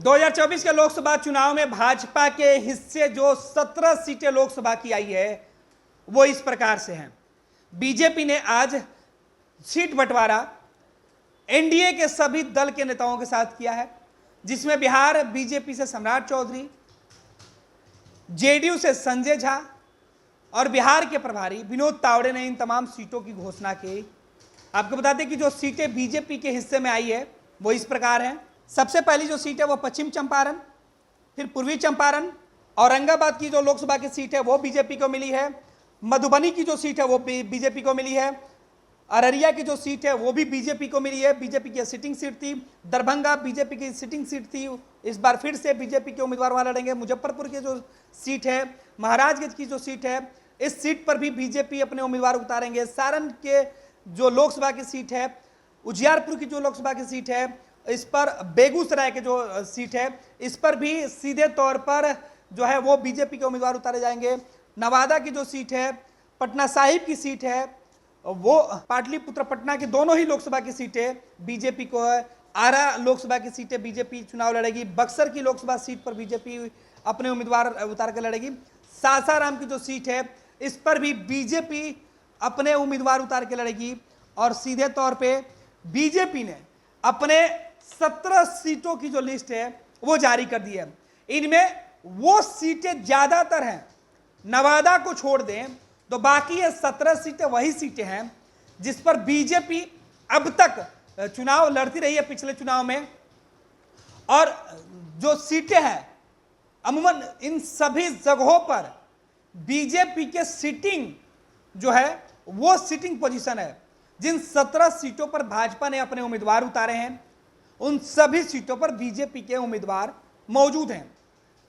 2024 के लोकसभा चुनाव में भाजपा के हिस्से जो 17 सीटें लोकसभा की आई है वो इस प्रकार से हैं। बीजेपी ने आज सीट बंटवारा एनडीए के सभी दल के नेताओं के साथ किया है, जिसमें बिहार बीजेपी से सम्राट चौधरी, जेडीयू से संजय झा और बिहार के प्रभारी विनोद तावड़े ने इन तमाम सीटों की घोषणा की। आपको बता दें कि जो सीटें बीजेपी के हिस्से में आई है वो इस प्रकार हैं। सबसे पहली जो सीट है वो पश्चिम चंपारण, फिर पूर्वी चंपारण, औरंगाबाद की जो लोकसभा की सीट है वो बीजेपी को मिली है, मधुबनी की जो सीट है वो बीजेपी को मिली है, अररिया की जो सीट है वो भी बीजेपी को मिली है, बीजेपी की सिटिंग सीट थी, दरभंगा बीजेपी की सिटिंग सीट थी, इस बार फिर से बीजेपी के उम्मीदवार वहां लड़ेंगे, मुजफ्फरपुर की जो सीट है, महाराजगंज की जो सीट है इस सीट पर भी बीजेपी अपने उम्मीदवार उतारेंगे, सारण के जो लोकसभा की सीट है, उजियारपुर की जो लोकसभा की सीट है, इस पर बेगूसराय के जो सीट है इस पर भी सीधे तौर पर जो है वो बीजेपी के उम्मीदवार उतारे जाएंगे। नवादा की जो सीट है, पटना साहिब की सीट है, वो पाटलिपुत्र पटना की दोनों ही लोकसभा की सीटें बीजेपी को है। आरा लोकसभा की सीटें बीजेपी चुनाव लड़ेगी। बक्सर की लोकसभा सीट पर बीजेपी अपने उम्मीदवार उतार कर लड़ेगी। सासाराम की जो सीट है इस पर भी बीजेपी अपने उम्मीदवार उतार के लड़ेगी और सीधे तौर पे बीजेपी ने अपने 17 सीटों की जो लिस्ट है वो जारी कर दी है। इनमें वो सीटें ज्यादातर हैं, नवादा को छोड़ दें तो बाकी ये 17 सीटें वही सीटें हैं जिस पर बीजेपी अब तक चुनाव लड़ती रही है पिछले चुनाव में, और जो सीटें हैं अमूमन इन सभी जगहों पर बीजेपी के सिटिंग जो है वो सिटिंग पोजीशन है। जिन 17 सीटों पर भाजपा ने अपने उम्मीदवार उतारे हैं उन सभी सीटों पर बीजेपी के उम्मीदवार मौजूद हैं।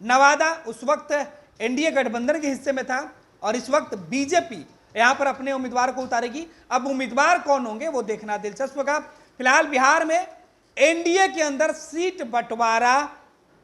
नवादा उस वक्त एनडीए गठबंधन के हिस्से में था और इस वक्त बीजेपी यहां पर अपने उम्मीदवार को उतारेगी। अब उम्मीदवार कौन होंगे वो देखना दिलचस्प होगा। फिलहाल बिहार में एनडीए के अंदर सीट बंटवारा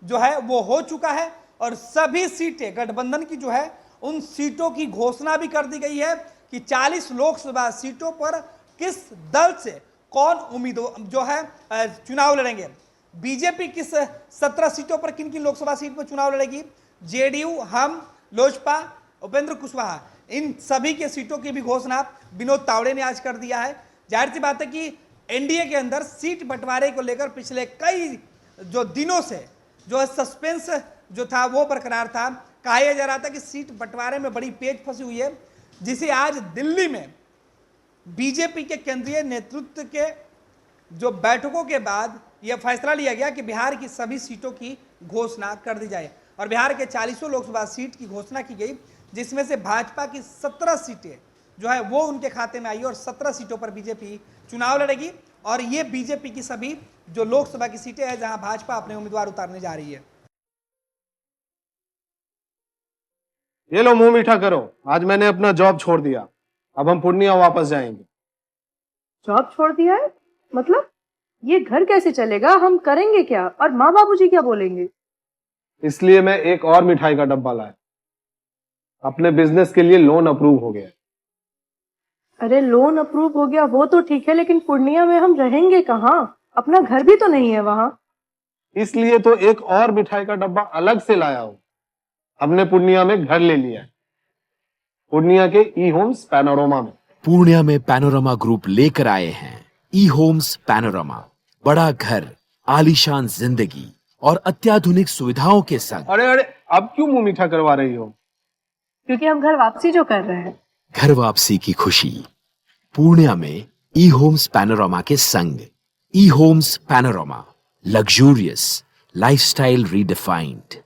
जो है वो हो चुका है और सभी सीटें गठबंधन की जो है उन सीटों की घोषणा भी कर दी गई है कि 40 लोकसभा सीटों पर किस दल से कौन उम्मीदवार जो है चुनाव लड़ेंगे। बीजेपी किस 17 सीटों पर किन किन लोकसभा सीट पर चुनाव लड़ेगी, जेडीयू, हम, लोजपा, उपेंद्र कुशवाहा, इन सभी के सीटों की भी घोषणा विनोद तावड़े ने आज कर दिया है। जाहिर सी बात है कि एनडीए के अंदर सीट बंटवारे को लेकर पिछले कई जो दिनों से जो सस्पेंस जो था वो बरकरार था। कहा जा रहा था कि सीट बंटवारे में बड़ी पेच फंसी हुई है, जिसे आज दिल्ली में बीजेपी के केंद्रीय नेतृत्व के जो बैठकों के बाद यह फैसला लिया गया कि बिहार की सभी सीटों की घोषणा कर दी जाए और बिहार के 40 लोकसभा सीट की घोषणा की गई, जिसमें से भाजपा की 17 सीटें जो है वो उनके खाते में आई और 17 सीटों पर बीजेपी चुनाव लड़ेगी और ये बीजेपी की सभी जो लोकसभा की सीटें हैं जहां भाजपा अपने उम्मीदवार उतारने जा रही है। ये लो मुंह मीठा करो, आज मैंने अपना जॉब छोड़ दिया, अब हम पूर्णिया वापस जाएंगे। जॉब छोड़ दिया है? मतलब ये घर कैसे चलेगा? हम करेंगे क्या और माँ बाबूजी क्या बोलेंगे? इसलिए मैं एक और मिठाई का डब्बा लाया। अपने बिजनेस के लिए लोन अप्रूव हो गया। अरे लोन अप्रूव हो गया वो तो ठीक है, लेकिन पूर्णिया में हम रहेंगे कहाँ? अपना घर भी तो नहीं है वहां। इसलिए तो एक और मिठाई का डब्बा अलग से लाया हूं। हमने पूर्णिया में घर ले लिया है, पूर्णिया के ई होम्स पैनोरमा में। पूर्णिया में पैनोरमा ग्रुप लेकर आए हैं ई होम्स पैनोरमा। बड़ा घर, आलीशान जिंदगी और अत्याधुनिक सुविधाओं के संग। अरे अब क्यों मुंह मीठा करवा रही हो? क्योंकि हम घर वापसी जो कर रहे हैं। घर वापसी की खुशी पूर्णिया में ई होम्स पैनोरमा के संग। ई Homes Panorama, luxurious lifestyle redefined.